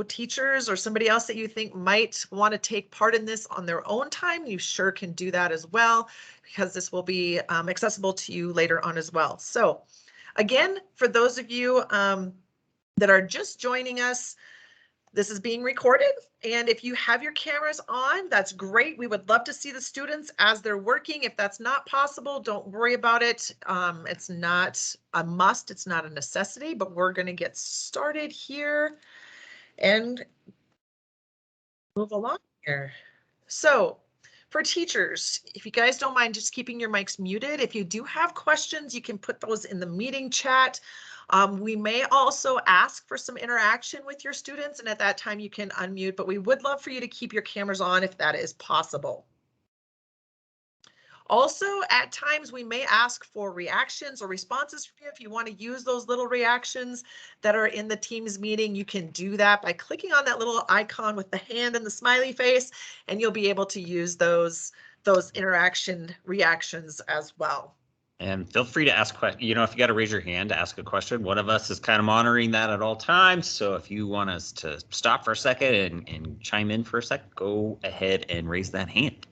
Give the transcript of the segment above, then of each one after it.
teachers or somebody else that you think might want to take part in this on their own time, you sure can do that as well, because this will be accessible to you later on as well. So again, for those of you that are just joining us, this is being recorded, and if you have your cameras on, that's great. We would love to see the students as they're working. If that's not possible, don't worry about it. It's not a must, it's not a necessity, but we're going to get started here and move along here. So for teachers, if you guys don't mind just keeping your mics muted, if you do have questions, you can put those in the meeting chat. We may also ask for some interaction with your students, and at that time you can unmute, but we would love for you to keep your cameras on if that is possible. Also, at times we may ask for reactions or responses from you. If you want to use those little reactions that are in the Teams meeting, you can do that by clicking on that little icon with the hand and the smiley face, and you'll be able to use those interaction reactions as well. And feel free to ask questions. You know, if you got to raise your hand to ask a question, one of us is kind of monitoring that at all times. So if you want us to stop for a second and chime in for a sec, go ahead and raise that hand.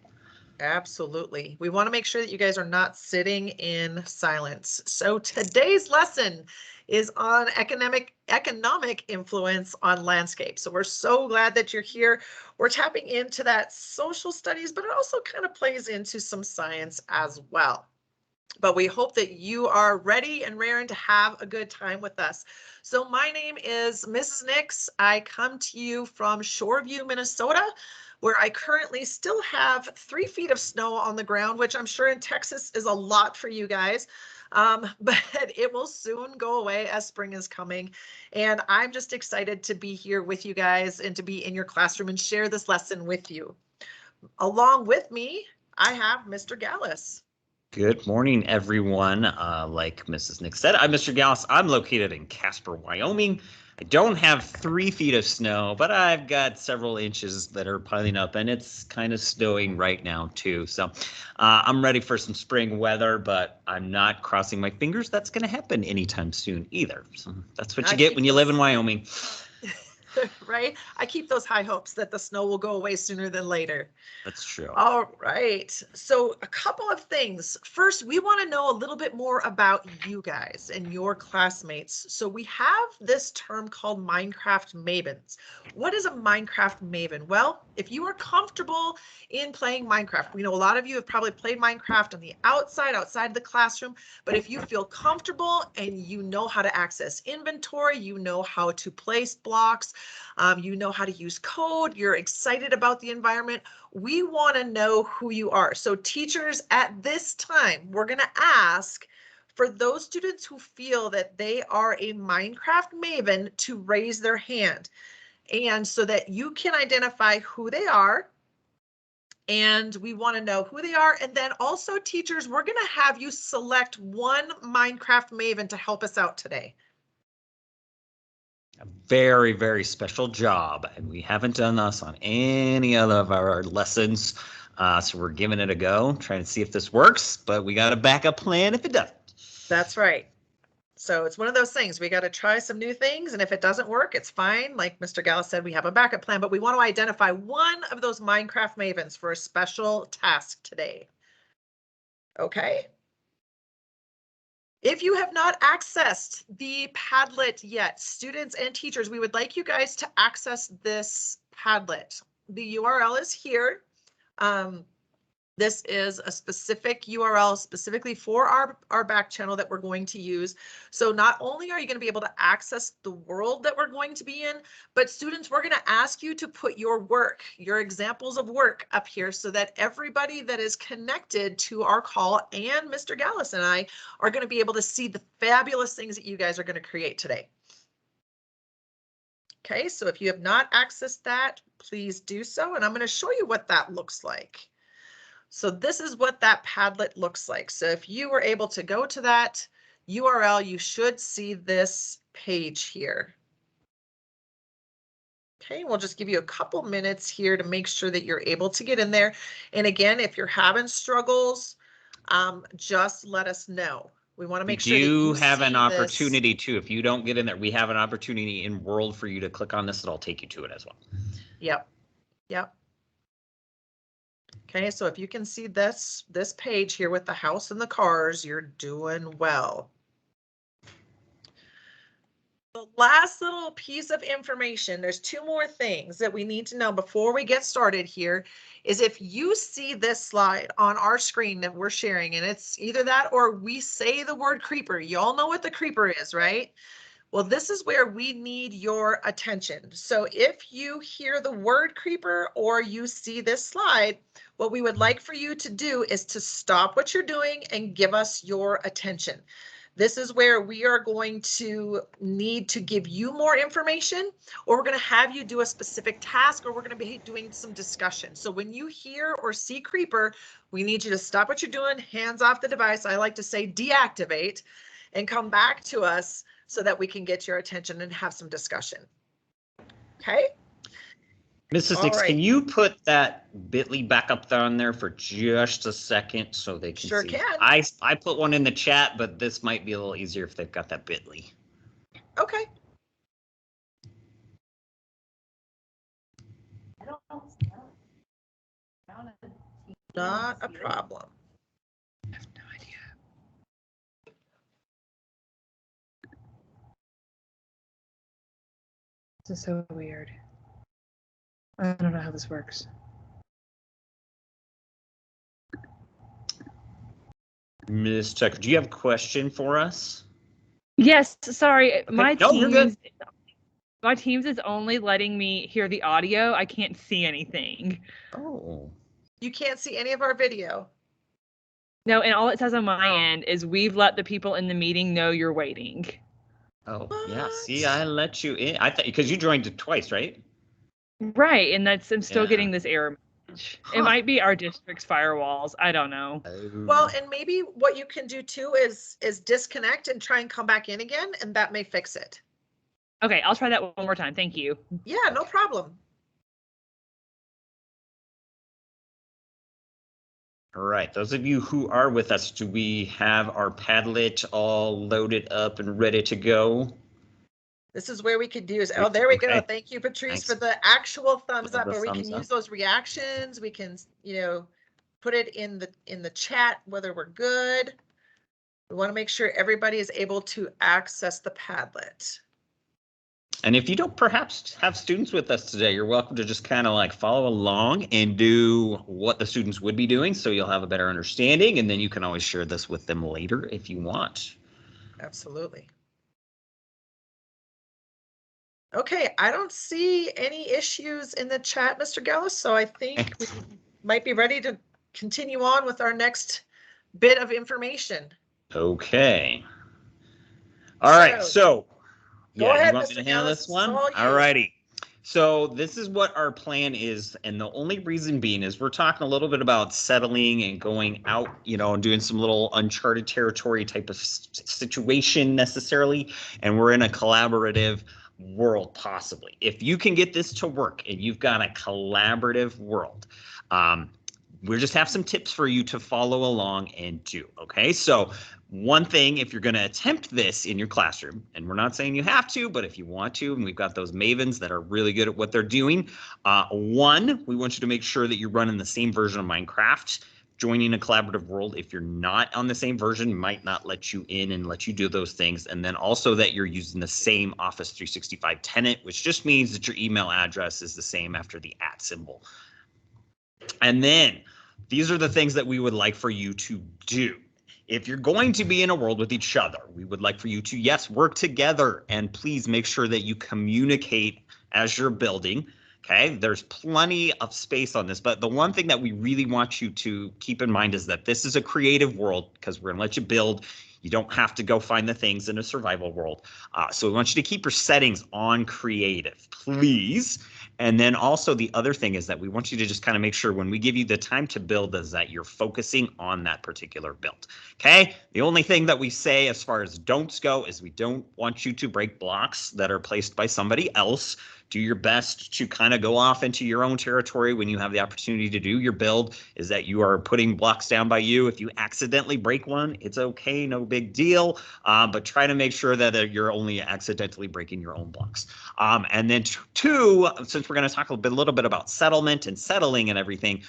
Absolutely. We want to make sure that you guys are not sitting in silence. So today's lesson is on economic influence on landscape. So we're so glad that you're here. We're tapping into that social studies, but it also kind of plays into some science as well. But we hope that you are ready and raring to have a good time with us. So my name is Mrs. Nix. I come to you from Shoreview, Minnesota, where I currently still have 3 feet of snow on the ground, which I'm sure in Texas is a lot for you guys. But it will soon go away as spring is coming. And I'm just excited to be here with you guys and to be in your classroom and share this lesson with you. Along with me, I have Mr. Gallus. Good morning, everyone. Like Mrs. Nick said, I'm Mr. Gallus. I'm located in Casper, Wyoming. I don't have 3 feet of snow, but I've got several inches that are piling up, and it's kind of snowing right now too. So I'm ready for some spring weather, but I'm not crossing my fingers that's going to happen anytime soon either. So that's what you get when you live in Wyoming. Right? I keep those high hopes that the snow will go away sooner than later. That's true. All right. So a couple of things. First, we want to know a little bit more about you guys and your classmates. So we have this term called Minecraft Mavens. What is a Minecraft Maven? Well, if you are comfortable in playing Minecraft, we know a lot of you have probably played Minecraft on the outside of the classroom, but if you feel comfortable and you know how to access inventory, you know how to place blocks, you know how to use code, you're excited about the environment, we want to know who you are. So teachers, at this time, we're going to ask for those students who feel that they are a Minecraft Maven to raise their hand. And so that you can identify who they are. And we want to know who they are. And then also teachers, we're going to have you select one Minecraft Maven to help us out today. A very, very special job, and we haven't done this on any other of our lessons, so we're giving it a go, trying to see if this works, but we got a backup plan if it doesn't. That's right. So it's one of those things, we got to try some new things, and if it doesn't work, it's fine. Like Mr. Gallus said, we have a backup plan, but we want to identify one of those Minecraft Mavens for a special task today. Okay. If you have not accessed the Padlet yet, students and teachers, we would like you guys to access this Padlet. The URL is here. This is a specific URL specifically for our back channel that we're going to use. So not only are you going to be able to access the world that we're going to be in, but students, we're going to ask you to put your work, your examples of work up here so that everybody that is connected to our call and Mr. Gallus and I are going to be able to see the fabulous things that you guys are going to create today. Okay, so if you have not accessed that, please do so. And I'm going to show you what that looks like. So this is what that Padlet looks like. So if you were able to go to that URL, you should see this page here. Okay, we'll just give you a couple minutes here to make sure that you're able to get in there. And again, if you're having struggles, just let us know. We want to We make sure that do you have an see this. opportunity too. If you don't get in there, we have an opportunity in World for you to click on this. It'll take you to it as well. Yep. Yep. Okay, so if you can see this page here with the house and the cars, you're doing well. The last little piece of information, there's two more things that we need to know before we get started here, is if you see this slide on our screen that we're sharing, and it's either that or we say the word creeper. You all know what the creeper is, right? Well, this is where we need your attention. So if you hear the word creeper or you see this slide, what we would like for you to do is to stop what you're doing and give us your attention. This is where we are going to need to give you more information, or we're going to have you do a specific task, or we're going to be doing some discussion. So when you hear or see creeper, we need you to stop what you're doing, hands off the device. I like to say deactivate, and come back to us so that we can get your attention and have some discussion. Okay? Mrs. Nix, can you put that bit.ly back up on there for just a second so they can sure see? Can. I put one in the chat, but this might be a little easier if they've got that bit.ly. Okay. Not a problem. I have no idea. This is so weird. I don't know how this works. Ms. Tucker, do you have a question for us? Yes, sorry. My you're good. Teams is only letting me hear the audio. I can't see anything. Oh. You can't see any of our video. No, and all it says on my end is we've let the people in the meeting know you're waiting. Oh, What? yeah. See, I let you in. I thought because you joined it twice, right? Right, and I'm still Yeah. getting this error message. It might be our district's firewalls. I don't know. Well, and maybe what you can do too is disconnect and try and come back in again, and that may fix it. Okay, I'll try that one more time. Thank you. Yeah, no problem. All right, those of you who are with us, do we have our Padlet all loaded up and ready to go? This is where we could use, oh, there we go. Okay. Thank you, Patrice, Thanks. for the actual thumbs For up, the or we thumbs can up. use those reactions. We can, put it in the chat, whether we're good. We want to make sure everybody is able to access the Padlet. And if you don't perhaps have students with us today, you're welcome to just kind of like follow along and do what the students would be doing so you'll have a better understanding, and then you can always share this with them later if you want. Absolutely. Okay, I don't see any issues in the chat, Mr. Gallus, so I think we might be ready to continue on with our next bit of information. Okay. All right, so go ahead, you want Mr. me to handle Gallus, this one? it's all you. All righty. So this is what our plan is, and the only reason being is we're talking a little bit about settling and going out, and doing some little uncharted territory type of situation necessarily, and we're in a collaborative world possibly. If you can get this to work and you've got a collaborative world, we just have some tips for you to follow along and do. Okay, so one thing, if you're going to attempt this in your classroom, and we're not saying you have to, but if you want to, and we've got those mavens that are really good at what they're doing, one, we want you to make sure that you're running the same version of Minecraft. Joining a collaborative world, if you're not on the same version, might not let you in and let you do those things. And then also that you're using the same Office 365 tenant, which just means that your email address is the same after the @ symbol. And then these are the things that we would like for you to do. If you're going to be in a world with each other, we would like for you to, yes, work together, and please make sure that you communicate as you're building. Okay, there's plenty of space on this, but the one thing that we really want you to keep in mind is that this is a creative world because we're going to let you build. You don't have to go find the things in a survival world. So we want you to keep your settings on creative, please. And then also the other thing is that we want you to just kind of make sure when we give you the time to build is that you're focusing on that particular build. Okay, the only thing that we say as far as don'ts go is we don't want you to break blocks that are placed by somebody else. Do your best to kind of go off into your own territory when you have the opportunity to do your build, is that you are putting blocks down by you. If you accidentally break one, it's okay, no big deal. But try to make sure that you're only accidentally breaking your own blocks. And then two, since we're going to talk a little bit about settlement and settling and everything,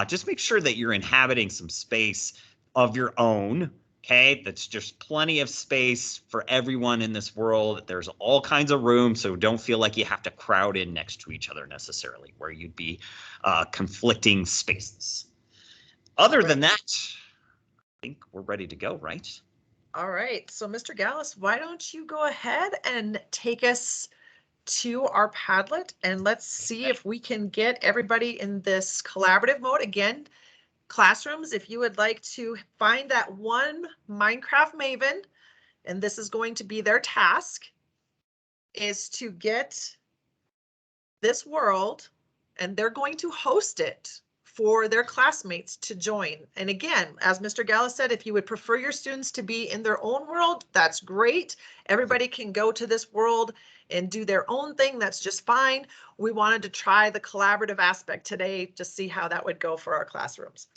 just make sure that you're inhabiting some space of your own. Okay, that's just plenty of space for everyone in this world. There's all kinds of room, so don't feel like you have to crowd in next to each other necessarily, where you'd be conflicting spaces. Other than that, I think we're ready to go, right? All right, so Mr. Gallus, why don't you go ahead and take us to our Padlet, and let's see if we can get everybody in this collaborative mode. Again, classrooms, if you would like to find that one Minecraft maven, and this is going to be their task, is to get this world, and they're going to host it for their classmates to join. And again, as Mr. Gallus said, if you would prefer your students to be in their own world, that's great. Everybody can go to this world and do their own thing. That's just fine. We wanted to try the collaborative aspect today to see how that would go for our classrooms.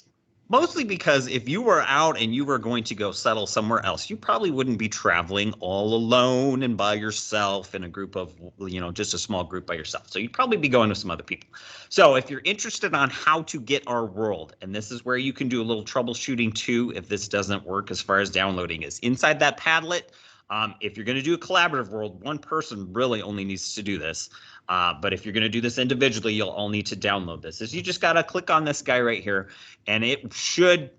Mostly because if you were out and you were going to go settle somewhere else, you probably wouldn't be traveling all alone and by yourself in a group of, just a small group by yourself. So you'd probably be going with some other people. So if you're interested on how to get our world, and this is where you can do a little troubleshooting too, if this doesn't work as far as downloading is inside that Padlet. If you're going to do a collaborative world, one person really only needs to do this. But if you're going to do this individually, you'll all need to download this. You just got to click on this guy right here, and it should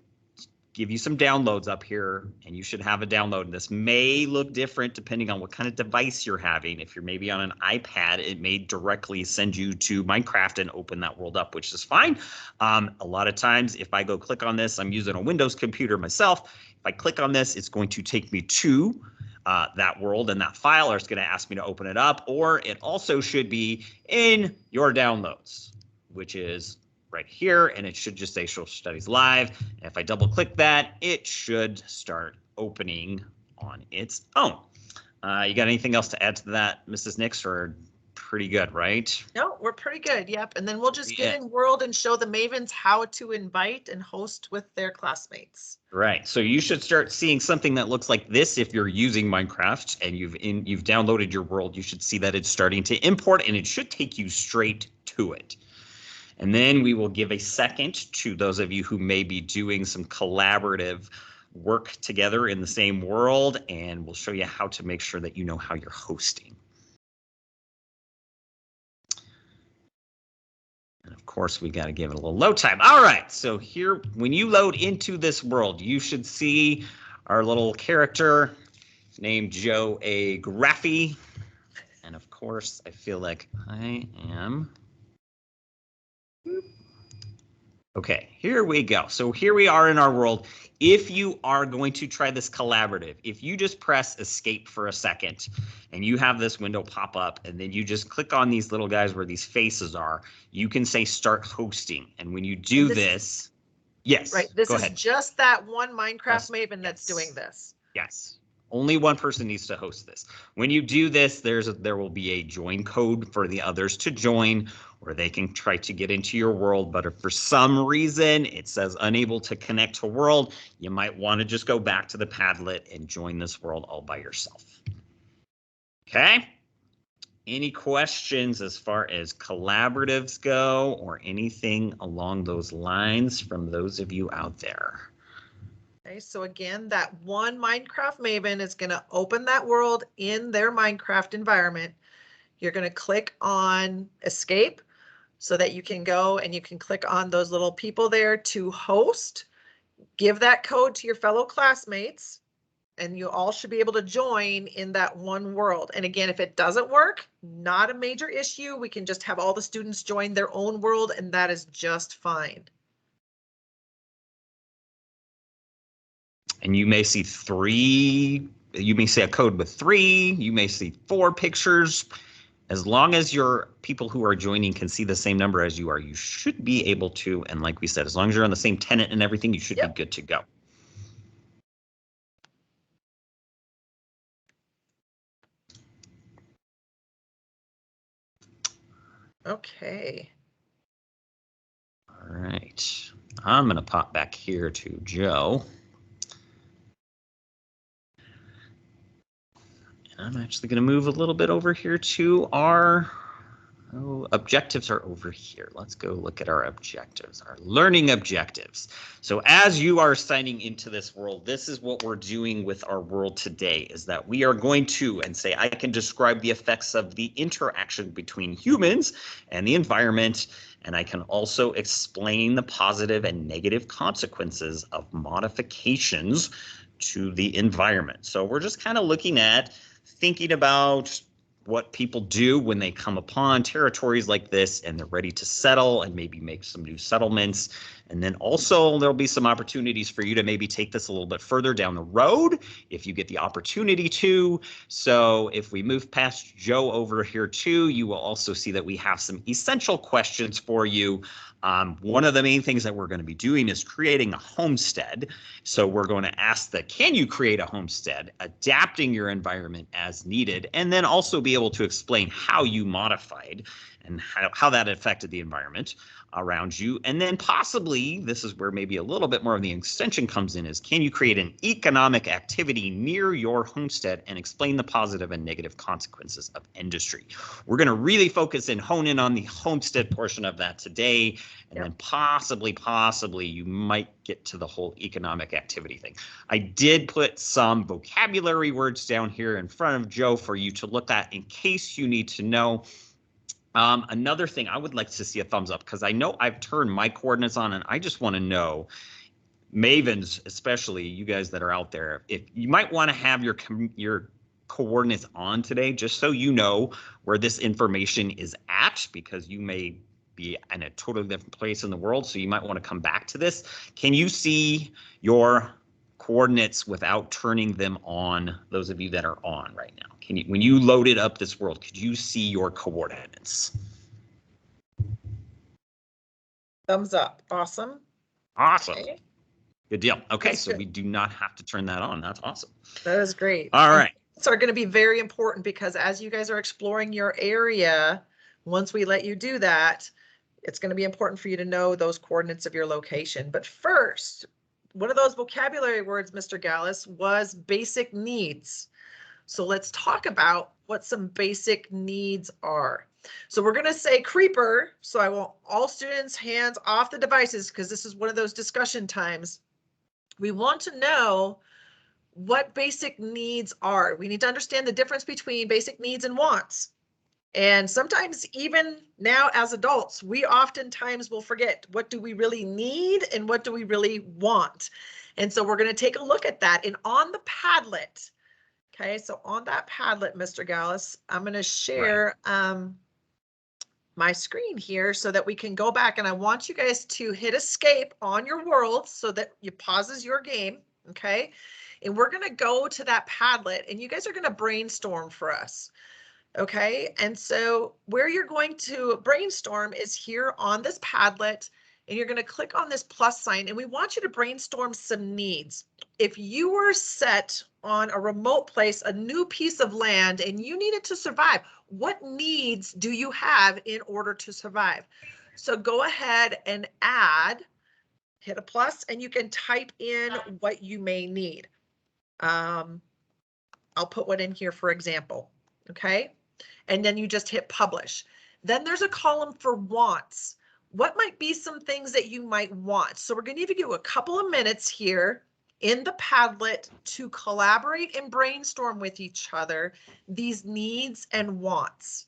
give you some downloads up here, and you should have a download. This may look different depending on what kind of device you're having. If you're maybe on an iPad, it may directly send you to Minecraft and open that world up, which is fine. A lot of times, if I go click on this, I'm using a Windows computer myself. If I click on this, it's going to take me to that world and that file, or it's going to ask me to open it up, or it also should be in your downloads, which is right here, and it should just say Social Studies Live. And if I double click that, it should start opening on its own. You got anything else to add to that, Mrs. Nix, or pretty good, right? No, we're pretty good. Yep. And then we'll just get in world and show the mavens how to invite and host with their classmates. Right. So you should start seeing something that looks like this. If you're using Minecraft and you've downloaded your world, you should see that it's starting to import, and it should take you straight to it. And then we will give a second to those of you who may be doing some collaborative work together in the same world, and we'll show you how to make sure that you know how you're hosting. And of course, we got to give it a little load time. All right, so here, when you load into this world, you should see our little character named Joe A. Graffy. And of course, I feel like I am. Okay, here we go. So here we are in our world. If you are going to try this collaborative, if you just press escape for a second and you have this window pop up, and then you just click on these little guys where these faces are, you can say start hosting. And when you do this, yes, right. This go is ahead. Just that one Minecraft maven that's doing this. Yes. Only one person needs to host this. When you do this, there will be a join code for the others to join, or they can try to get into your world. But if for some reason it says unable to connect to world, you might want to just go back to the Padlet and join this world all by yourself. Okay? Any questions as far as collaboratives go, or anything along those lines from those of you out there? Okay, so again, that one Minecraft maven is going to open that world in their Minecraft environment. You're going to click on escape so that you can go and you can click on those little people there to host. Give that code to your fellow classmates, and you all should be able to join in that one world. And again, if it doesn't work, not a major issue. We can just have all the students join their own world, and that is just fine. And you may see you may see a code with 3, you may see 4 pictures. As long as your people who are joining can see the same number as you are, you should be able to. And like we said, as long as you're on the same tenant and everything, you should be good to go. Okay. All right. I'm going to pop back here to Joe. And I'm actually going to move a little bit over here to our objectives are over here. Let's go look at our objectives, our learning objectives. So as you are signing into this world, this is what we're doing with our world today, is that we are going to, and say, I can describe the effects of the interaction between humans and the environment. And I can also explain the positive and negative consequences of modifications to the environment. So we're just kind of looking at thinking about what people do when they come upon territories like this and they're ready to settle and maybe make some new settlements. And then also there'll be some opportunities for you to maybe take this a little bit further down the road if you get the opportunity to. So if we move past Joe over here too, you will also see that we have some essential questions for you. One of the main things that we're going to be doing is creating a homestead. So we're going to ask can you create a homestead, adapting your environment as needed, and then also be able to explain how you modified and how that affected the environment around you. And then possibly, this is where maybe a little bit more of the extension comes in, is can you create an economic activity near your homestead and explain the positive and negative consequences of industry? We're going to really focus and hone in on the homestead portion of that today. And then possibly you might get to the whole economic activity thing. I did put some vocabulary words down here in front of Joe for you to look at in case you need to know. Another thing, I would like to see a thumbs up because I know I've turned my coordinates on and I just want to know, Mavens, especially you guys that are out there, if you might want to have your coordinates on today, just so you know where this information is at, because you may be in a totally different place in the world. So you might want to come back to this. Can you see your coordinates without turning them on? Those of you that are on right now, can you, when you loaded up this world, could you see your coordinates? Thumbs up. Awesome. Awesome. Okay. Good deal. Okay, That's so good. we do not have to turn that on. That's awesome. That is great. All right. So are going to be very important because as you guys are exploring your area, once we let you do that, it's going to be important for you to know those coordinates of your location. But first, one of those vocabulary words, Mr. Gallus, was basic needs. So let's talk about what some basic needs are. So we're going to say creeper. So I want all students hands off the devices because this is one of those discussion times. We want to know what basic needs are. We need to understand the difference between basic needs and wants. And sometimes even now as adults, we oftentimes will forget what do we really need and what do we really want. And so we're going to take a look at that. And on the Padlet, okay, so on that Padlet, Mr. Gallus, I'm going to share my screen here so that we can go back. And I want you guys to hit escape on your world so that you pauses your game, okay? And we're going to go to that Padlet and you guys are going to brainstorm for us. Okay, and so where you're going to brainstorm is here on this Padlet, and you're going to click on this plus sign, and we want you to brainstorm some needs. If you were set on a remote place, a new piece of land, and you needed to survive, what needs do you have in order to survive? So go ahead and hit a plus, and you can type in what you may need. I'll put one in here, for example, okay? And then you just hit publish. Then there's a column for wants. What might be some things that you might want? So we're going to give you a couple of minutes here in the Padlet to collaborate and brainstorm with each other these needs and wants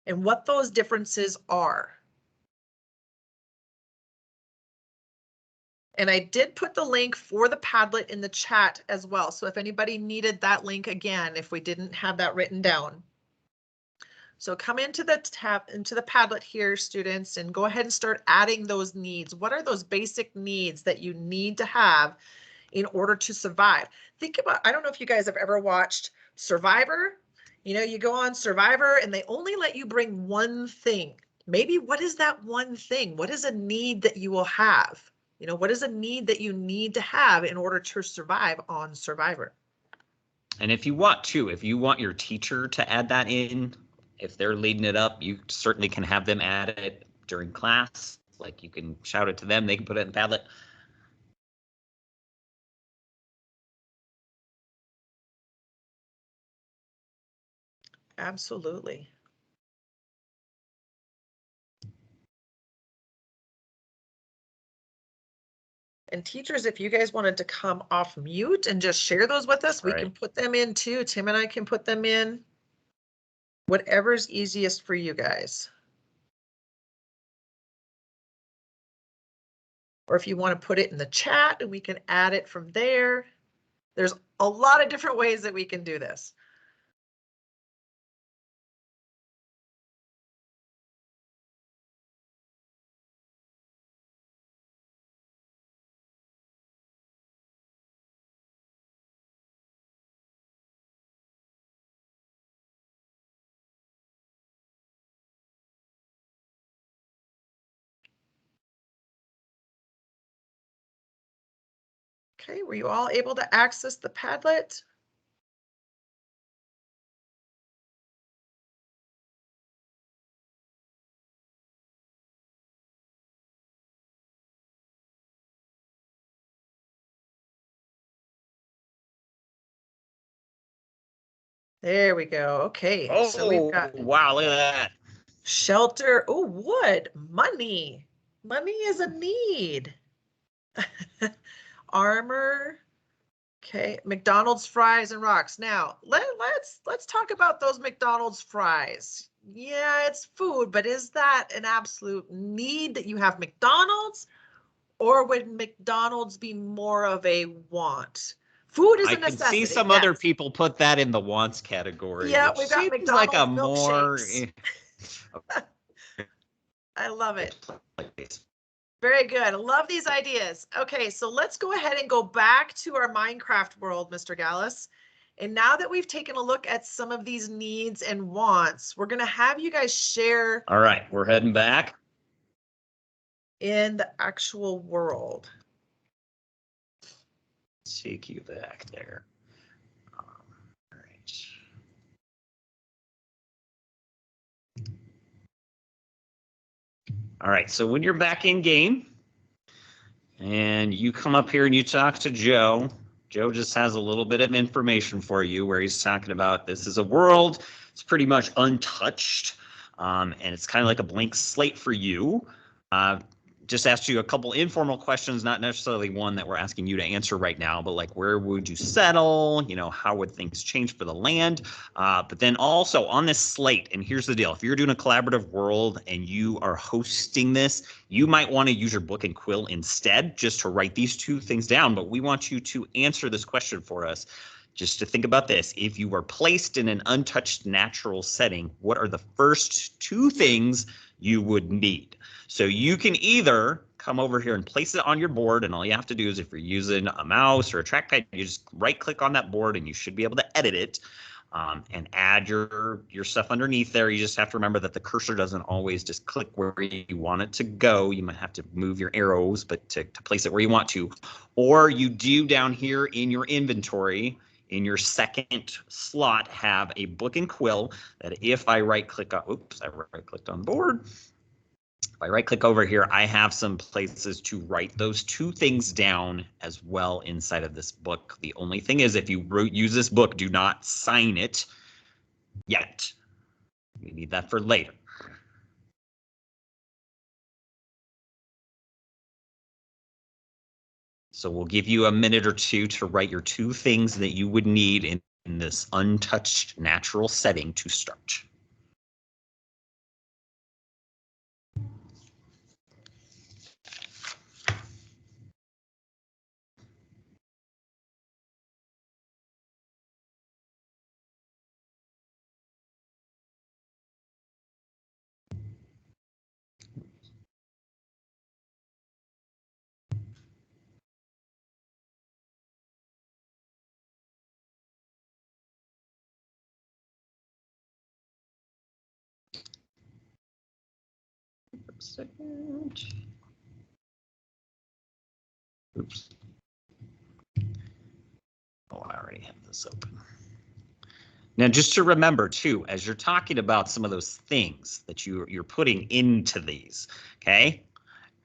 and what those differences are. And I did put the link for the Padlet in the chat as well. So if anybody needed that link again, if we didn't have that written down. So come into the Padlet here, students, and go ahead and start adding those needs. What are those basic needs that you need to have in order to survive? Think about, I don't know if you guys have ever watched Survivor. You know, you go on Survivor and they only let you bring one thing. Maybe what is that one thing? What is a need that you will have? You know, what is a need that you need to have in order to survive on Survivor? And if you want to, if you want your teacher to add that in, if they're leading it up, you certainly can have them add it during class. Like you can shout it to them, they can put it in Padlet. Absolutely. And teachers, if you guys wanted to come off mute and just share those with us, we can put them in too. Tim and I can put them in. Whatever's easiest for you guys. Or if you want to put it in the chat and we can add it from there. There's a lot of different ways that we can do this. Okay, were you all able to access the Padlet? There we go. Okay, Oh, so we've got wow, look at that. Shelter. Oh, wood, money. Money is a need. Armor. Okay, McDonald's fries and rocks. Now, let's talk about those McDonald's fries. Yeah, it's food, but is that an absolute need that you have McDonald's, or would McDonald's be more of a want? Food is a necessity. I can see some other people put that in the wants category. Yeah, which we've got seems McDonald's like a more. I love it. Very good. I love these ideas. Okay, so let's go ahead and go back to our Minecraft world, Mr. Gallus. And now that we've taken a look at some of these needs and wants, we're going to have you guys share. All right, we're heading back In the actual world. Take you back there. All right. All right, so when you're back in game and you come up here and you talk to Joe, Joe just has a little bit of information for you where he's talking about this is a world, it's pretty much untouched, and it's kind of like a blank slate for you. Just asked you a couple informal questions, not necessarily one that we're asking you to answer right now, but like where would you settle? You know, how would things change for the land? But then also on this slate, and here's the deal, if you're doing a collaborative world and you are hosting this, you might want to use your book and quill instead just to write these two things down. But we want you to answer this question for us. Just to think about this, if you were placed in an untouched natural setting, what are the first two things you would need? So you can either come over here and place it on your board, and all you have to do is if you're using a mouse or a trackpad, you just right click on that board and you should be able to edit it and add your stuff underneath there. You just have to remember that the cursor doesn't always just click where you want it to go. You might have to move your arrows, but to place it where you want to. Or you do down here in your inventory, in your second slot, have a book and quill that if I right click on, oops, I right clicked on board. If I right click over here, I have some places to write those two things down as well inside of this book. The only thing is if you use this book, do not sign it yet. We need that for later. So we'll give you a minute or two to write your two things that you would need in this untouched natural setting to start. Second. Oops. Oh, I already have this open. Now, just to remember too, as you're talking about some of those things that you're putting into these, okay?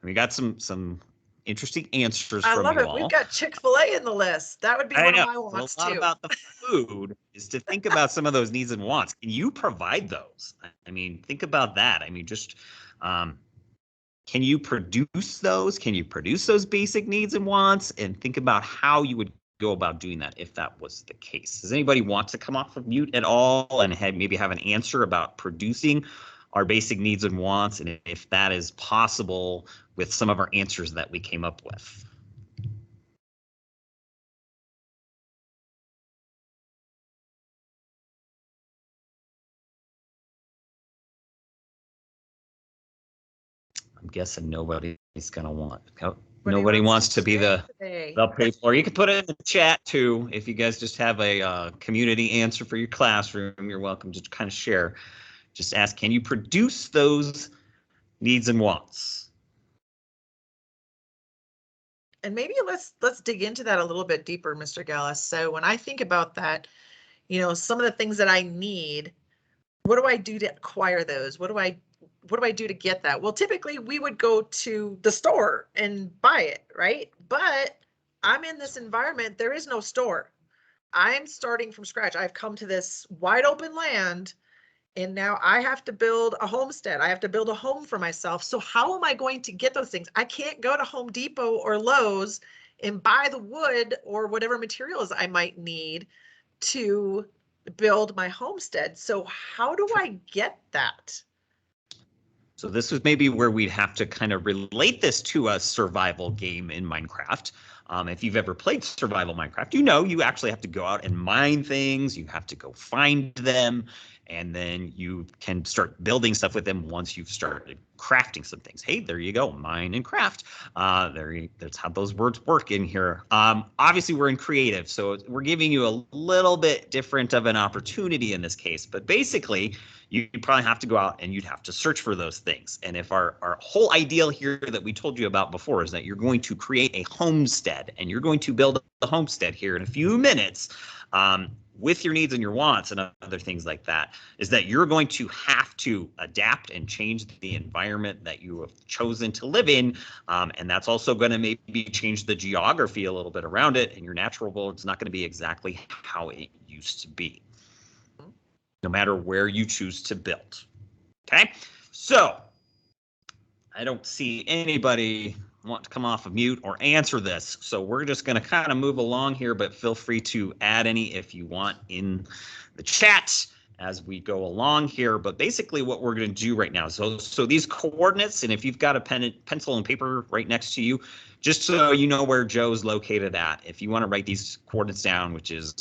We got some interesting answers I from love you it. We've all. got Chick-fil-A in the list. That would be I one of know. my So wants a lot too. about the food is to think about some of those needs and wants. Can you provide those? I mean, think about that. I mean, just can you produce those? Can you produce those basic needs and wants? And think about how you would go about doing that if that was the case. Does anybody want to come off of mute at all and maybe have an answer about producing our basic needs and wants, and if that is possible with some of our answers that we came up with? I'm guessing nobody's gonna want. Nobody wants to be the pay for. You can put it in the chat too. If you guys just have a community answer for your classroom, you're welcome to kind of share. Just ask, can you produce those needs and wants? And maybe let's dig into that a little bit deeper, Mr. Gallus. So when I think about that, some of the things that I need, what do I do to acquire those? What do I do to get that? Well, typically we would go to the store and buy it, right? But I'm in this environment, there is no store. I'm starting from scratch. I've come to this wide open land, and now I have to build a homestead. I have to build a home for myself. So how am I going to get those things? I can't go to Home Depot or Lowe's and buy the wood or whatever materials I might need to build my homestead. So how do I get that? So this was maybe where we'd have to kind of relate this to a survival game in Minecraft. If you've ever played survival Minecraft, you actually have to go out and mine things. You have to go find them, and then you can start building stuff with them once you've started crafting some things. Hey, there you go, mine and craft. That's how those words work in here. Obviously, we're in creative, so we're giving you a little bit different of an opportunity in this case. But basically, you'd probably have to go out and you'd have to search for those things. And if our whole ideal here that we told you about before is that you're going to create a homestead and you're going to build a homestead here in a few minutes, with your needs and your wants and other things like that, is that you're going to have to adapt and change the environment that you have chosen to live in. And that's also going to maybe change the geography a little bit around it. And your natural world's not going to be exactly how it used to be, no matter where you choose to build. Okay, so I don't see anybody want to come off of mute or answer this. So we're just going to kind of move along here, but feel free to add any if you want in the chat as we go along here. But basically what we're going to do right now, so these coordinates, and if you've got a pencil and paper right next to you, just so you know where Joe's located at, if you want to write these coordinates down, which is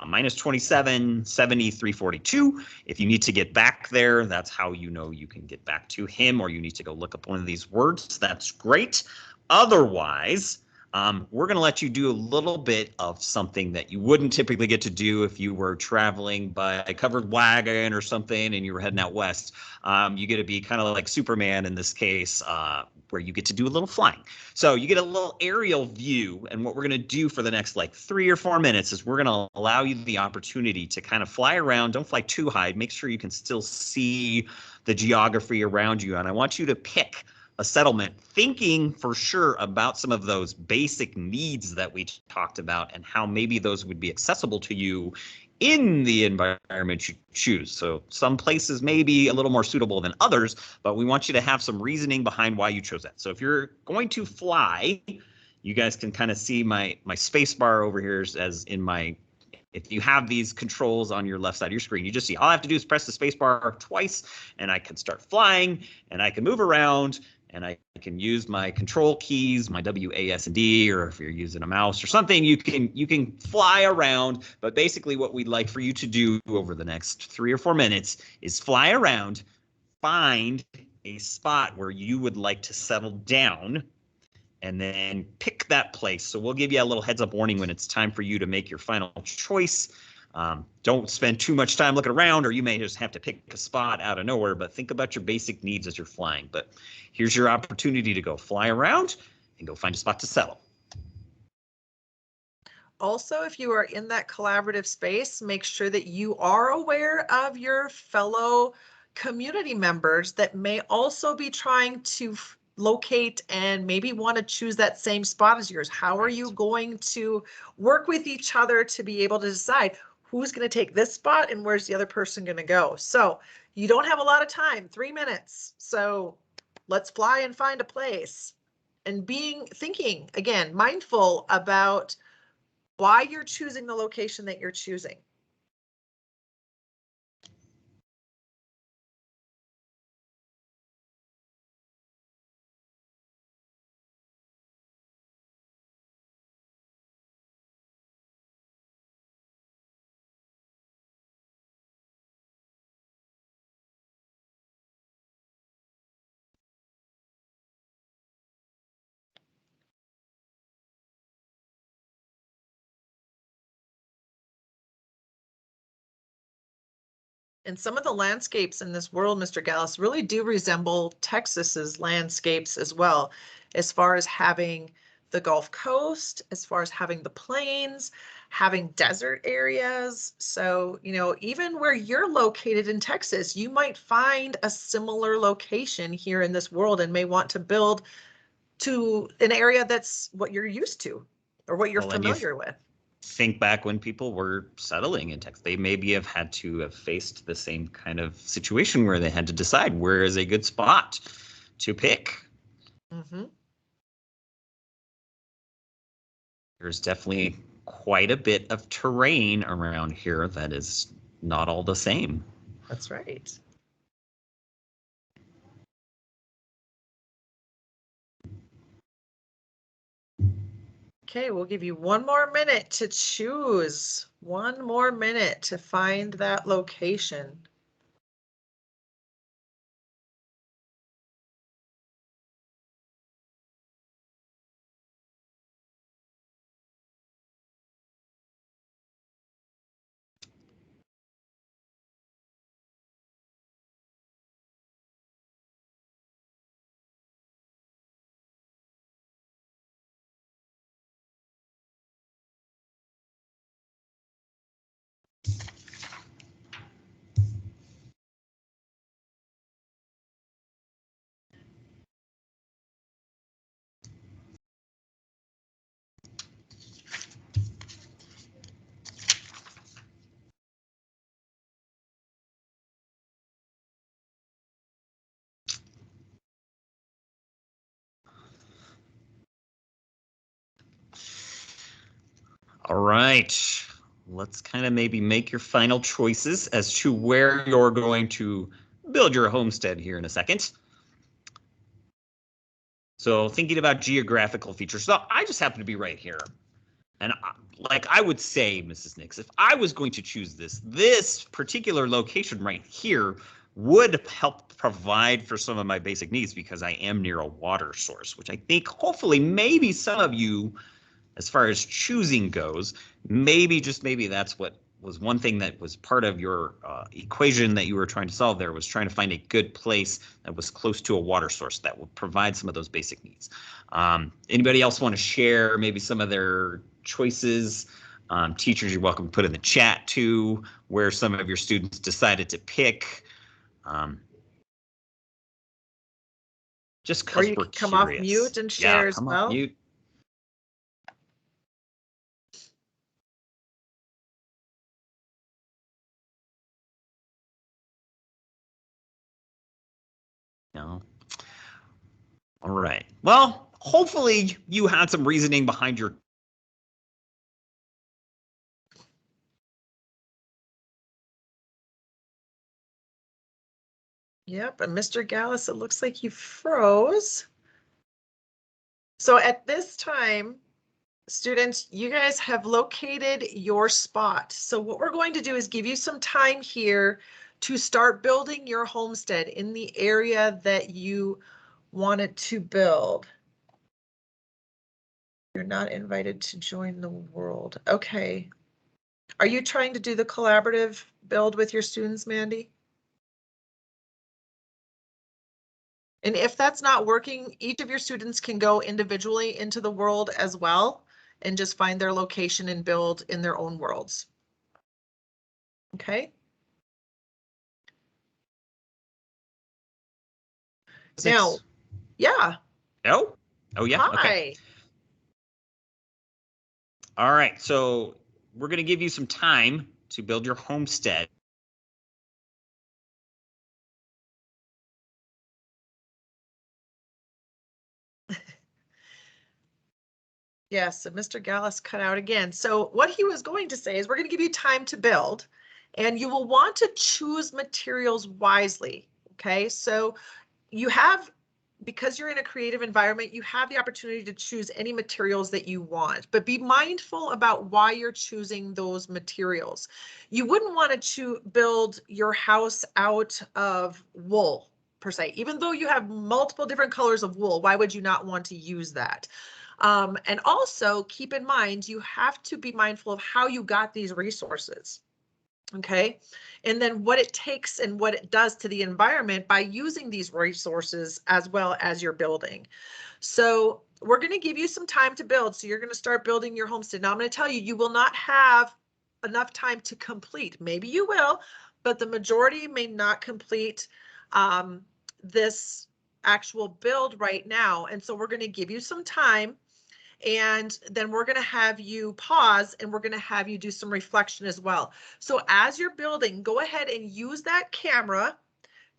minus 27, 70, 342. If you need to get back there, that's how you know you can get back to him, or you need to go look up one of these words. That's great. Otherwise, we're going to let you do a little bit of something that you wouldn't typically get to do if you were traveling by a covered wagon or something and you were heading out west. You get to be kind of like Superman in this case, where you get to do a little flying. So you get a little aerial view, and what we're going to do for the next like 3 or 4 minutes is we're going to allow you the opportunity to kind of fly around. Don't fly too high. Make sure you can still see the geography around you, and I want you to pick a settlement, thinking for sure about some of those basic needs that we talked about and how maybe those would be accessible to you in the environment you choose. So some places may be a little more suitable than others, but we want you to have some reasoning behind why you chose that. So if you're going to fly, you guys can kind of see my space bar over here as in my, if you have these controls on your left side of your screen, you just see all I have to do is press the space bar twice and I can start flying and I can move around and I can use my control keys, my W, A, S, and D, or if you're using a mouse or something, you can fly around. But basically what we'd like for you to do over the next 3 or 4 minutes is fly around, find a spot where you would like to settle down, and then pick that place. So we'll give you a little heads up warning when it's time for you to make your final choice. Don't spend too much time looking around, or you may just have to pick a spot out of nowhere, but think about your basic needs as you're flying. But here's your opportunity to go fly around and go find a spot to settle. Also, if you are in that collaborative space, make sure that you are aware of your fellow community members that may also be trying to locate and maybe want to choose that same spot as yours. How are you going to work with each other to be able to decide who's going to take this spot and where's the other person going to go? So you don't have a lot of time, 3 minutes. So let's fly and find a place. And thinking, again, mindful about why you're choosing the location that you're choosing. And some of the landscapes in this world, Mr. Gallus, really do resemble Texas's landscapes as well, as far as having the Gulf Coast, as far as having the plains, having desert areas. So, you know, even where you're located in Texas, you might find a similar location here in this world and may want to build to an area that's what you're used to or what you're familiar with. Think back when people were settling in Texas, they maybe have had to have faced the same kind of situation where they had to decide where is a good spot to pick. Mm-hmm. There's definitely quite a bit of terrain around here that is not all the same. That's right. Okay, we'll give you 1 more minute to choose. 1 more minute to find that location. All right, let's kind of maybe make your final choices as to where you're going to build your homestead here in a second. So thinking about geographical features, so I just happen to be right here. And like I would say, Mrs. Nix, if I was going to choose this particular location right here would help provide for some of my basic needs because I am near a water source, which I think hopefully maybe some of you, as far as choosing goes, maybe just maybe that's what was one thing that was part of your equation that you were trying to solve there, was trying to find a good place that was close to a water source that would provide some of those basic needs. Anybody else want to share maybe some of their choices? Teachers, you're welcome to put in the chat too, where some of your students decided to pick. Just because we're curious. Come off mute and share as well. Off mute. No. All right. Well, hopefully you had some reasoning behind your. Yep, and Mr. Gallus, it looks like you froze. So at this time, students, you guys have located your spot. So what we're going to do is give you some time here to start building your homestead in the area that you wanted to build. You're not invited to join the world. Okay. Are you trying to do the collaborative build with your students, Mandy? And if that's not working, each of your students can go individually into the world as well and just find their location and build in their own worlds. Okay. Now, yeah. No? Oh, yeah. Hi. Okay. All right. So we're going to give you some time to build your homestead. Yes, and Mr. Gallus cut out again. So what he was going to say is we're going to give you time to build, and you will want to choose materials wisely. Okay, so you have, because you're in a creative environment, you have the opportunity to choose any materials that you want, but be mindful about why you're choosing those materials. You wouldn't want to build your house out of wool per se, even though you have multiple different colors of wool. Why would you not want to use that? And also keep in mind, you have to be mindful of how you got these resources. Okay. And then what it takes and what it does to the environment by using these resources as well as your building. So we're going to give you some time to build. So you're going to start building your homestead. Now I'm going to tell you, you will not have enough time to complete. Maybe you will, but the majority may not complete this actual build right now. And so we're going to give you some time. And then we're going to have you pause and we're going to have you do some reflection as well. So as you're building, go ahead and use that camera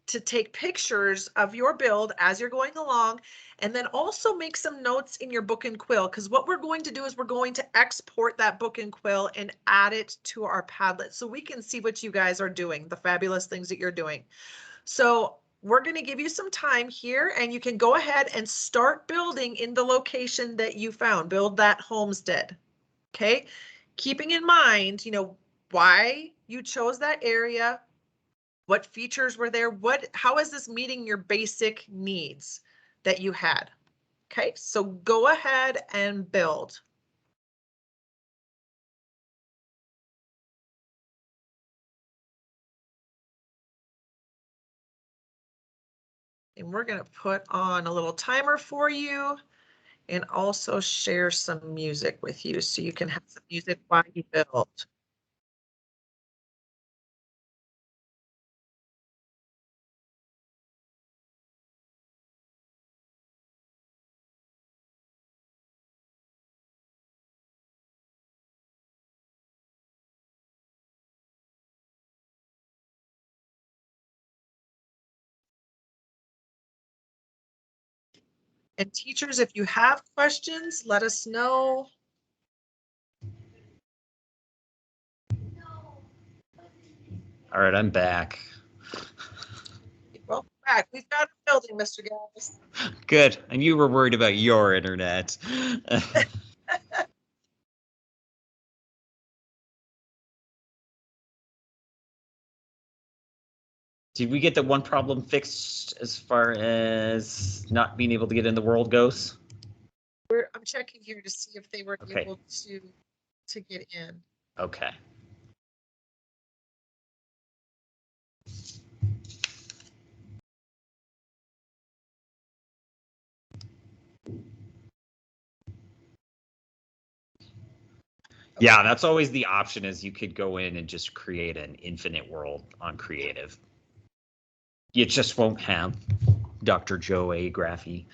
to take pictures of your build as you're going along, and then also make some notes in your book and quill, because what we're going to do is we're going to export that book and quill and add it to our Padlet so we can see what you guys are doing, the fabulous things that you're doing. So we're going to give you some time here, and you can go ahead and start building in the location that you found. Build that homestead. Okay. Keeping in mind, why you chose that area, what features were there, how is this meeting your basic needs that you had? Okay. So go ahead and build. And we're going to put on a little timer for you, and also share some music with you so you can have some music while you build. And teachers, if you have questions, let us know. All right, I'm back. Welcome back. We've got a building, Mr. Gallus. Good. And you were worried about your internet. Did we get the one problem fixed as far as not being able to get in the world goes? I'm checking here to see if they were able to get in. Okay. Yeah, that's always the option, is you could go in and just create an infinite world on creative. You just won't have Dr. Joe A. Graphy.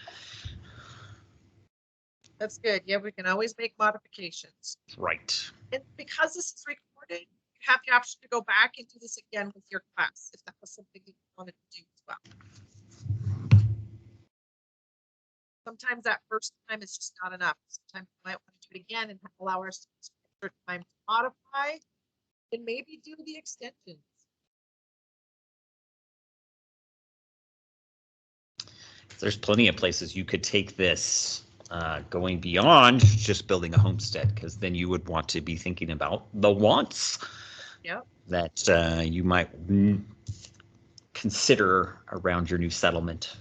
That's good. Yeah, we can always make modifications. Right. And because this is recorded, you have the option to go back and do this again with your class if that was something you wanted to do as well. Sometimes that first time is just not enough. Sometimes you might want to do it again and allow our students extra time to modify and maybe do the extensions. There's plenty of places you could take this, going beyond just building a homestead, because then you would want to be thinking about the wants that you might consider around your new settlement.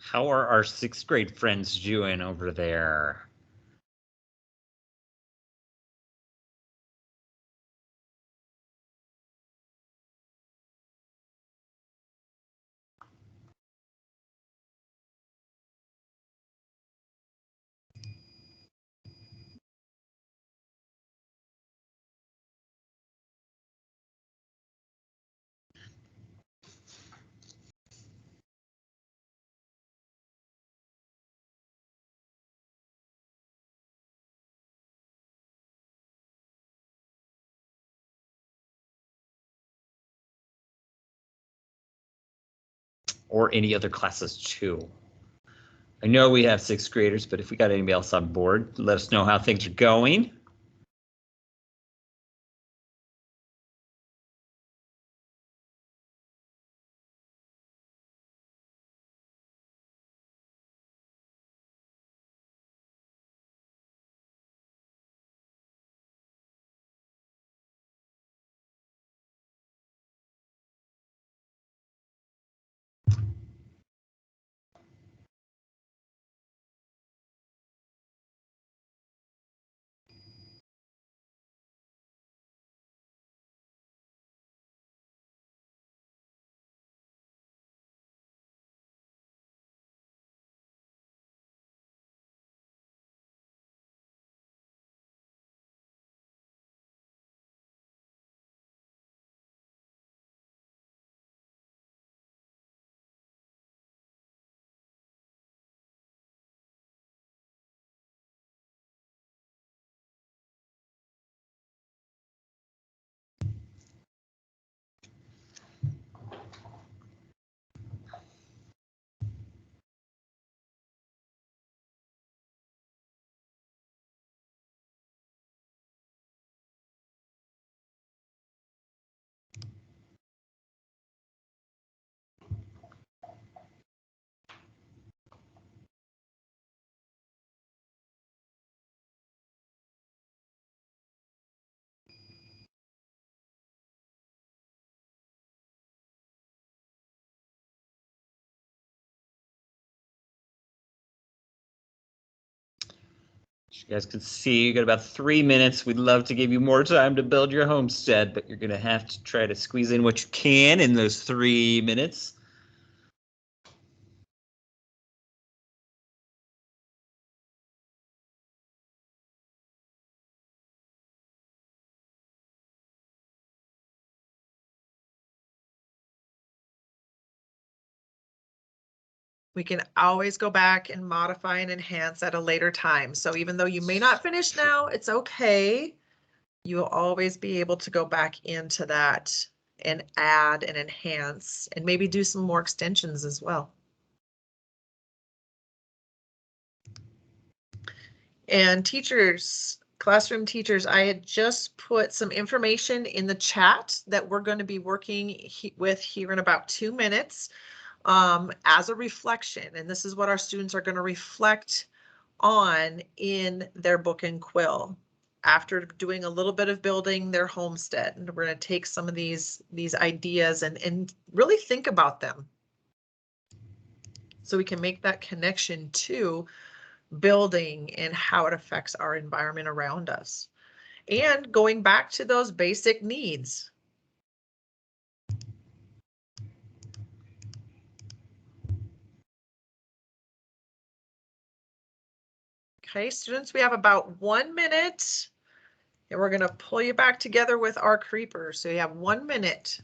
How are our 6th grade friends doing over there? Or any other classes too. I know we have 6th graders, but if we got anybody else on board, let us know how things are going. As you guys can see, you got about 3 minutes. We'd love to give you more time to build your homestead, but you're going to have to try to squeeze in what you can in those 3 minutes. We can always go back and modify and enhance at a later time. So even though you may not finish now, it's okay. You will always be able to go back into that and add and enhance and maybe do some more extensions as well. And teachers, classroom teachers, I had just put some information in the chat that we're going to be working with here in about 2 minutes. As a reflection, and this is what our students are going to reflect on in their book and quill after doing a little bit of building their homestead. And we're going to take some of these ideas and really think about them so we can make that connection to building and how it affects our environment around us, and going back to those basic needs. Okay, students, we have about 1 minute and we're going to pull you back together with our creeper. So you have 1 minute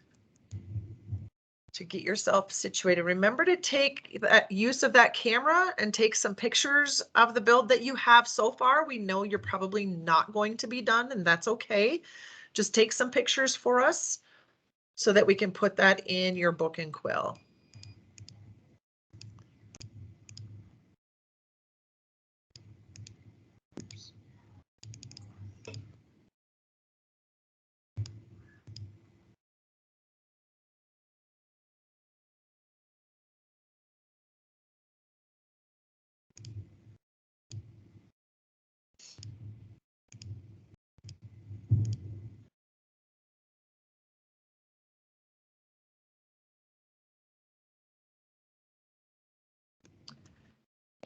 to get yourself situated. Remember to take that use of that camera and take some pictures of the build that you have so far. We know you're probably not going to be done, and that's okay. Just take some pictures for us so that we can put that in your book and quill.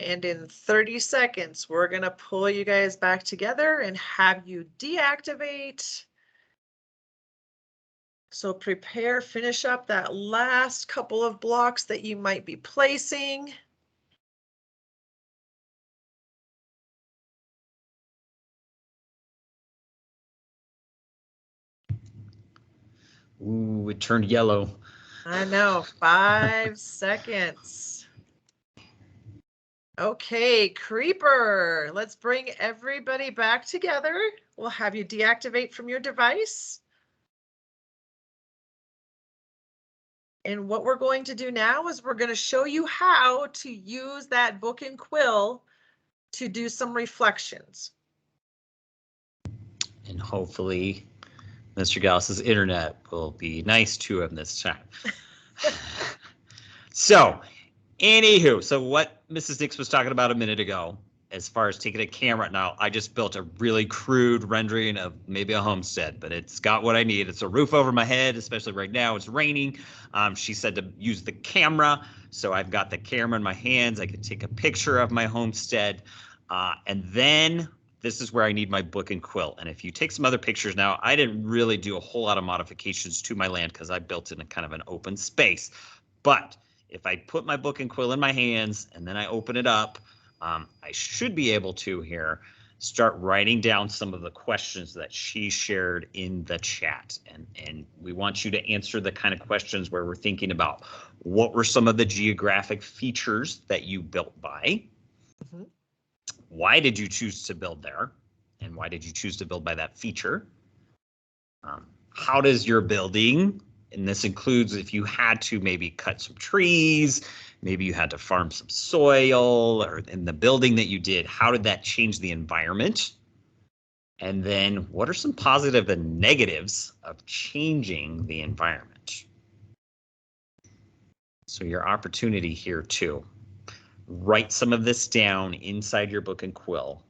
And in 30 seconds, we're going to pull you guys back together and have you deactivate. So prepare, finish up that last couple of blocks that you might be placing. Ooh, it turned yellow. I know, 5 seconds. Okay, Creeper, let's bring everybody back together. We'll have you deactivate from your device. And what we're going to do now is we're going to show you how to use that book and quill to do some reflections. And hopefully Mr. Gallus's internet will be nice to him this time. So, anywho, so what Mrs. Nix was talking about a minute ago, as far as taking a camera, now I just built a really crude rendering of maybe a homestead, but it's got what I need. It's a roof over my head, especially right now. It's raining. She said to use the camera, so I've got the camera in my hands. I could take a picture of my homestead, and then this is where I need my book and quill. And if you take some other pictures now, I didn't really do a whole lot of modifications to my land because I built it in a kind of an open space. But if I put my book and quill in my hands and then I open it up, I should be able to here start writing down some of the questions that she shared in the chat. And we want you to answer the kind of questions where we're thinking about what were some of the geographic features that you built by? Mm-hmm. Why did you choose to build there? And why did you choose to build by that feature? How does your building, and this includes if you had to maybe cut some trees, maybe you had to farm some soil, or in the building that you did, how did that change the environment? And then what are some positive and negatives of changing the environment? So your opportunity here too. Write some of this down inside your book and quill.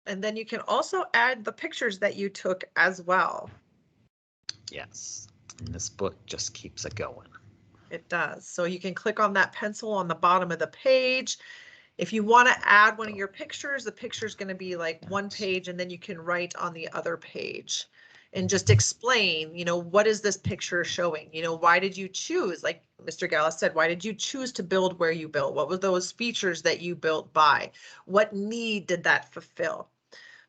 And then you can also add the pictures that you took as well. Yes, and this book just keeps it going. It does. So you can click on that pencil on the bottom of the page. If you want to add one of your pictures, the picture is going to be like one page, and then you can write on the other page and just explain, you know, what is this picture showing? You know, why did you choose, like Mr. Gallus said, why did you choose to build where you built? What were those features that you built by? What need did that fulfill?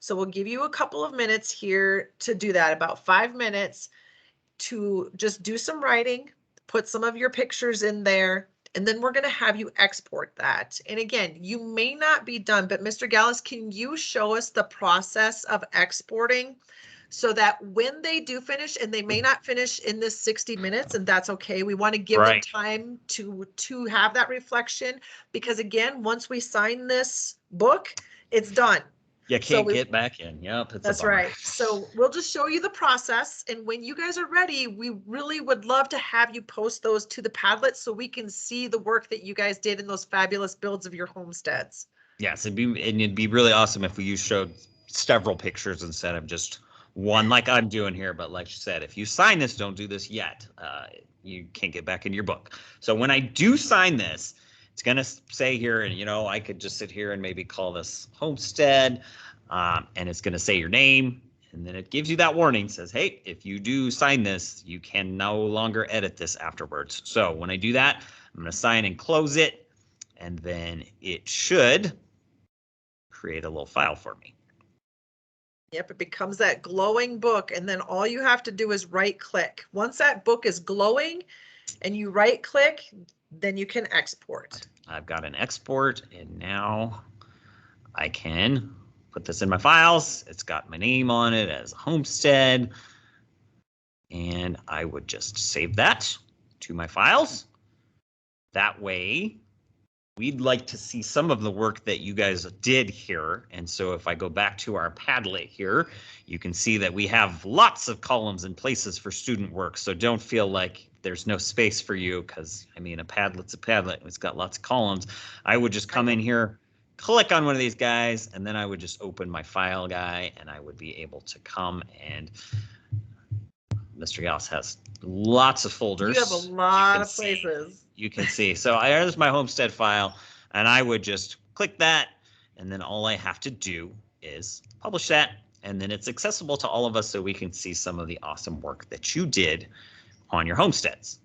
So we'll give you a couple of minutes here to do that, about 5 minutes, to just do some writing, put some of your pictures in there, and then we're going to have you export that. And again, you may not be done, but Mr. Gallus, can you show us the process of exporting so that when they do finish, and they may not finish in this 60 minutes, and that's okay. We want to give them time to have that reflection, because again, once we sign this book, it's done. You can't get back in. Yep, that's right. So we'll just show you the process. And when you guys are ready, we really would love to have you post those to the Padlet so we can see the work that you guys did in those fabulous builds of your homesteads. Yes, it'd be really awesome if you showed several pictures instead of just one like I'm doing here. But like you said, if you sign this, don't do this yet. You can't get back in your book. So when I do sign this, it's going to say here, and you know, I could just sit here and maybe call this Homestead, and it's going to say your name, and then it gives you that warning, says, hey, if you do sign this, you can no longer edit this afterwards. So when I do that, I'm going to sign and close it, and then it should create a little file for me. Yep, it becomes that glowing book, and then all you have to do is right click. Once that book is glowing and you right click, then you can export. I've got an export, and now I can put this in my files. It's got my name on it as Homestead, and I would just save that to my files. That way, we'd like to see some of the work that you guys did here. And so if I go back to our Padlet here, you can see that we have lots of columns and places for student work. So don't feel like there's no space for you, because I mean, a Padlet's a Padlet. It's got lots of columns. I would just come in here, click on one of these guys, and then I would just open my file guy, and I would be able to come, and Mr. Gauss has lots of folders. You have a lot of places. You can see. So there's my Homestead file. And I would just click that, and then all I have to do is publish that, and then it's accessible to all of us so we can see some of the awesome work that you did on your homesteads.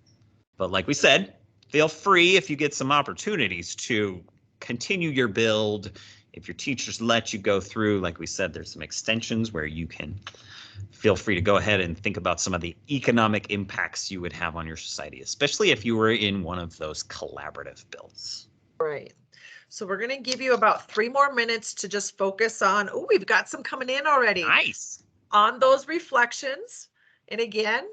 But like we said, feel free if you get some opportunities to continue your build. If your teachers let you go through, like we said, there's some extensions where you can feel free to go ahead and think about some of the economic impacts you would have on your society, especially if you were in one of those collaborative builds. Right. So we're going to give you about 3 more minutes to just focus on, oh, we've got some coming in already. Nice. On those reflections. And again,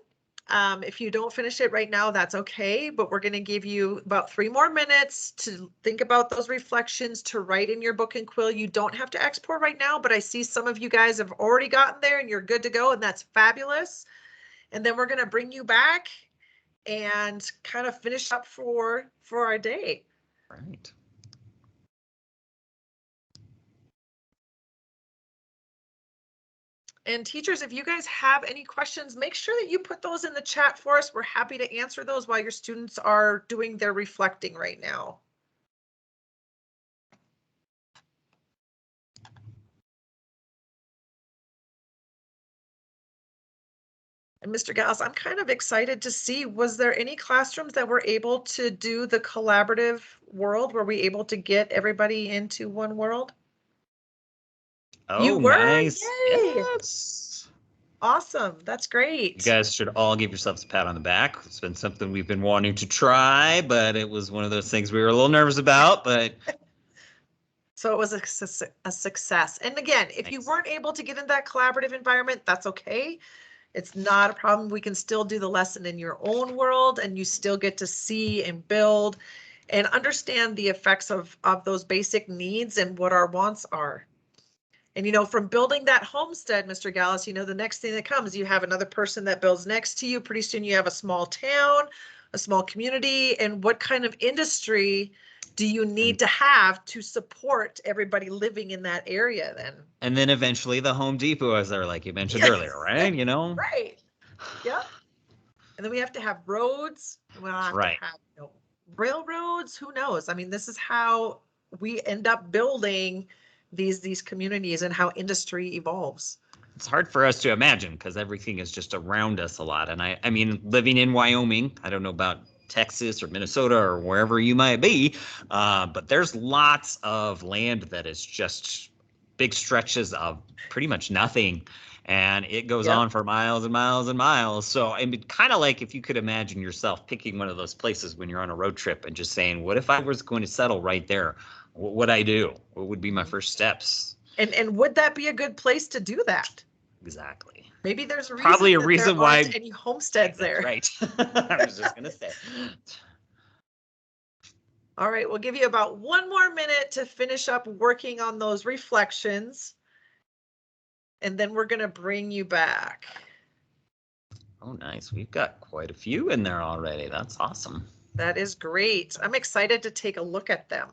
if you don't finish it right now, that's okay, but we're going to give you about 3 more minutes to think about those reflections, to write in your book and quill. You don't have to export right now, but I see some of you guys have already gotten there and you're good to go, and that's fabulous. And then we're going to bring you back and kind of finish up for our day. Right. And teachers, if you guys have any questions, make sure that you put those in the chat for us. We're happy to answer those while your students are doing their reflecting right now. And Mr. Gauss, I'm kind of excited to see, was there any classrooms that were able to do the collaborative world? Were we able to get everybody into one world? Oh, you were? nice. Yay. Yes. Awesome. That's great. You guys should all give yourselves a pat on the back. It's been something we've been wanting to try, but it was one of those things we were a little nervous about, but. So it was a success. And again, if you weren't able to get in that collaborative environment, that's okay. It's not a problem. We can still do the lesson in your own world, and you still get to see and build and understand the effects of those basic needs and what our wants are. And, you know, from building that homestead, Mr. Gallus, you know, the next thing that comes, you have another person that builds next to you. Pretty soon you have a small town, a small community. And what kind of industry do you need to have to support everybody living in that area then? And then eventually the Home Depot, as they're like you mentioned earlier, right? You know? Right. Yep. And then we have to have roads. We'll have to have, you know, railroads. Who knows? I mean, this is how we end up building these communities and how industry evolves. It's hard for us to imagine because everything is just around us a lot. And I mean, living in Wyoming, I don't know about Texas or Minnesota or wherever you might be, but there's lots of land that is just big stretches of pretty much nothing. And it goes on for miles and miles and miles. So I mean, kind of like if you could imagine yourself picking one of those places when you're on a road trip and just saying, what if I was going to settle right there? What would I do? What would be my first steps? And would that be a good place to do that? Exactly. Maybe there's a reason probably a reason there why aren't any homesteads there. Right. I was just gonna say. All right, we'll give you about 1 more minute to finish up working on those reflections. And then we're gonna bring you back. Oh, nice. We've got quite a few in there already. That's awesome. That is great. I'm excited to take a look at them.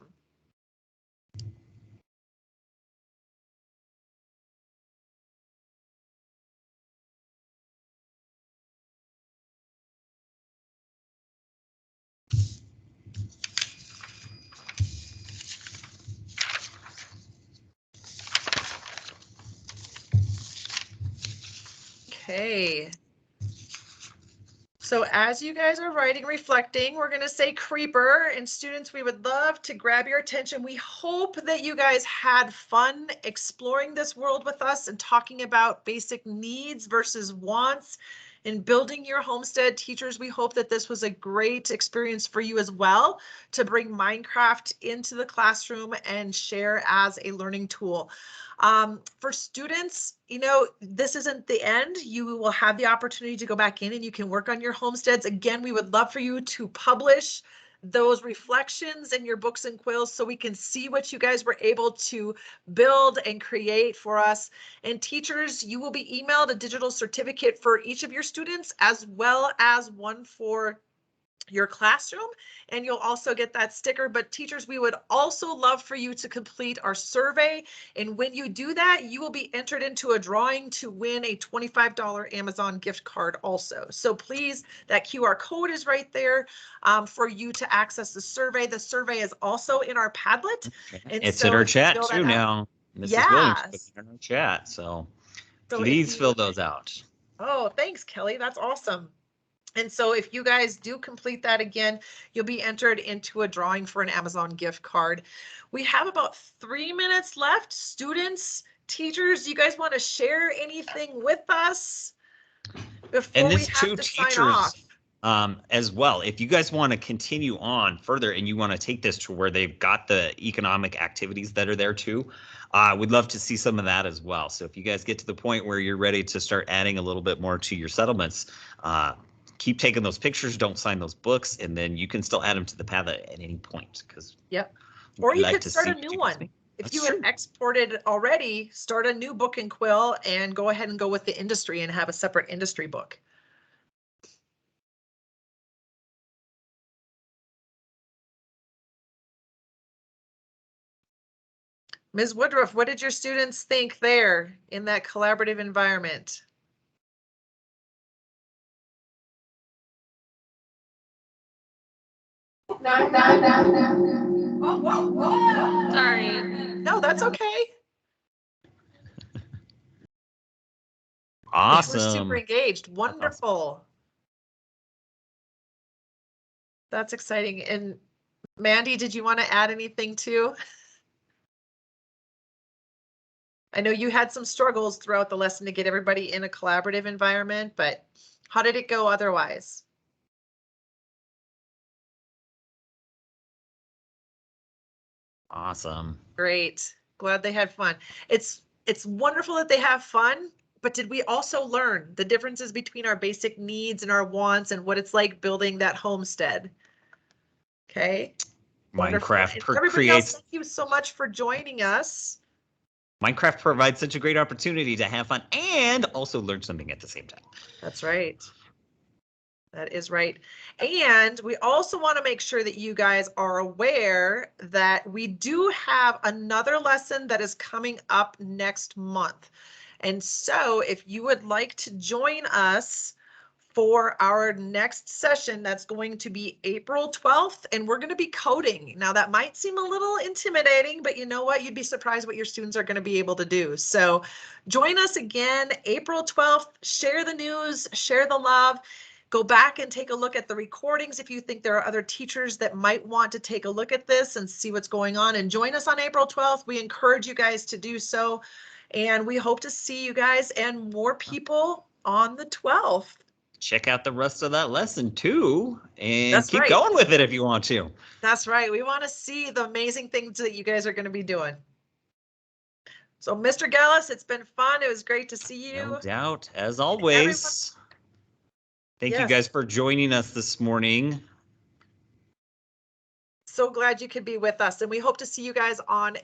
Okay. So as you guys are writing, reflecting, we're going to say creeper, and students, we would love to grab your attention. We hope that you guys had fun exploring this world with us and talking about basic needs versus wants in building your homestead. Teachers, we hope that this was a great experience for you as well to bring Minecraft into the classroom and share as a learning tool. For students, you know, this isn't the end. You will have the opportunity to go back in and you can work on your homesteads. Again, we would love for you to publish those reflections in your books and quills so we can see what you guys were able to build and create for us. And teachers, you will be emailed a digital certificate for each of your students, as well as one for your classroom, and you'll also get that sticker. But teachers, we would also love for you to complete our survey. And when you do that, you will be entered into a drawing to win a $25 Amazon gift card also. So please, that QR code is right there for you to access the survey. The survey is also in our Padlet. And It's so in our if you chat fill that too out- now. Mrs. Williams put Yes. it in our chat. So So if please you fill would- those out. Oh, thanks, Kelly. That's awesome. And so if you guys do complete that again, you'll be entered into a drawing for an Amazon gift card. We have about 3 minutes left. Students, teachers, you guys want to share anything with us before And we this have too, to sign off? as well. If you guys want to continue on further and you want to take this to where they've got the economic activities that are there too, we'd love to see some of that as well. So if you guys get to the point where you're ready to start adding a little bit more to your settlements, keep taking those pictures, don't sign those books, and then you can still add them to the path at any point. Because Yep. Or you like could to start see a what new you guys one. make. If That's you had true. exported already, start a new book and quill and go ahead and go with the industry and have a separate industry book. Ms. Woodruff, what did your students think there in that collaborative environment? Sorry. No, that's okay. We're Awesome. super engaged. awesome. Wonderful. That's exciting. And Mandy, did you want to add anything too? I know you had some struggles throughout the lesson to get everybody in a collaborative environment, but how did it go otherwise? Awesome. Great. Glad they had fun. It's wonderful that they have fun, but did we also learn the differences between our basic needs and our wants and what it's like building that homestead? Okay. Wonderful. Minecraft And everybody else, creates. thank you so much for joining us. Minecraft provides such a great opportunity to have fun and also learn something at the same time. That's right. That is right. And we also want to make sure that you guys are aware that we do have another lesson that is coming up next month. And so if you would like to join us for our next session, that's going to be April 12th, and we're going to be coding. Now that might seem a little intimidating, but you know what? You'd be surprised what your students are going to be able to do. So join us again, April 12th, share the news, share the love. Go back and take a look at the recordings if you think there are other teachers that might want to take a look at this and see what's going on, and join us on April 12th. We encourage you guys to do so, and we hope to see you guys and more people on the 12th. Check out the rest of that lesson too, and That's keep right. going with it if you want to. That's right. We want to see the amazing things that you guys are going to be doing. So, Mr. Gallus, it's been fun. It was great to see you. No doubt, as always. Thank you Yes. guys for joining us this morning. So glad you could be with us, and we hope to see you guys on